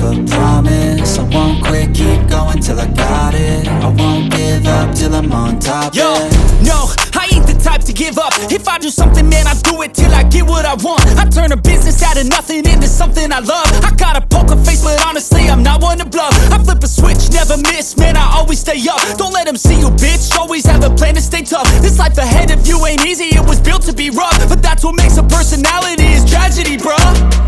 a promise. I won't quit, keep going till I got it. I won't give up till I'm on top. Yo, yeah. no, I ain't the type to give up. If I do something, man, I do it till I get what I want. I turn a business out of nothing into something I love. I got a poker face, but honestly, I'm not one to bluff. I flip a switch, never miss, man, I always stay up. Don't let them see you, bitch, always have a plan to stay tough. This life ahead of you ain't easy, it was built to be rough. But that's what makes a personality, is tragedy, bruh.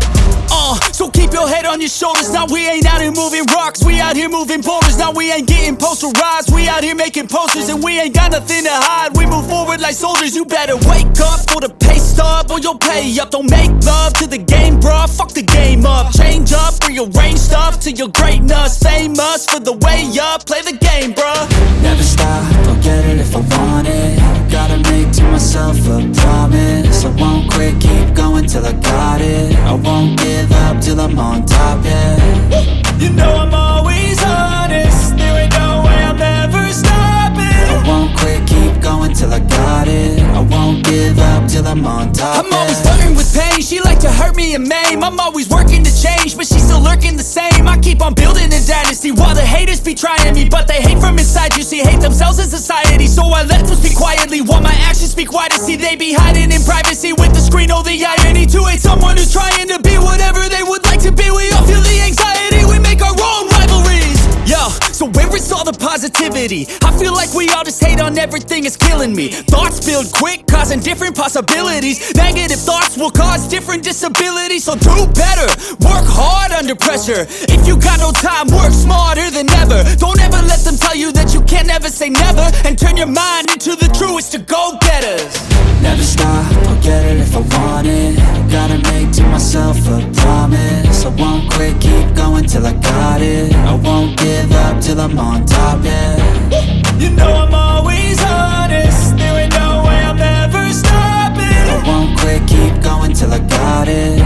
So keep your head on your shoulders. Now we ain't out here moving rocks, we out here moving boulders. Now we ain't getting posterized, we out here making posters. And we ain't got nothing to hide, we move forward like soldiers. You better wake up for the pay stub, or you'll pay up. Don't make love to the game, bruh, fuck the game up. Change up, rearrange stuff to your greatness. Famous for the way up, play the game, bruh. Never stop, I'll get it if I want it. Gotta make to myself a promise. I won't quit, keep going till I got it. I won't give up till I'm on top, yeah. You know I'm always honest, there ain't no way I'm ever stopping. I won't quit, keep going till I got it. I won't give up till I'm on top, I'm always flirting with pain, she like to hurt me and maim. I'm always working to change, but she's still lurking the same. I keep on building a dynasty while the haters be trying me. But they hate from inside, you see, hate themselves in society. So I let them speak quietly while my actions speak wider. See, they be hiding in privacy with the screen, oh the irony. To hate someone who's trying to be whatever they would like to be. We all feel the anxiety, we make our own rivalries. Yo, so where is all the positivity? I feel like we all just hate on everything, it's killing me. Thoughts build quick, causing different possibilities. Negative thoughts will cause different disabilities. So do better, work hard under pressure. If you got no time, work smarter than ever. Don't ever let them tell you that you can't never say never. And turn your mind into the truest of go-getters. Never stop, I'll get it if I want it. Gotta make to myself a promise. I won't quit, keep going till I got it. I won't give up till I'm on top, yeah. You know I'm always honest, there ain't no way I'm ever stopping. I won't quit, keep going till I got it.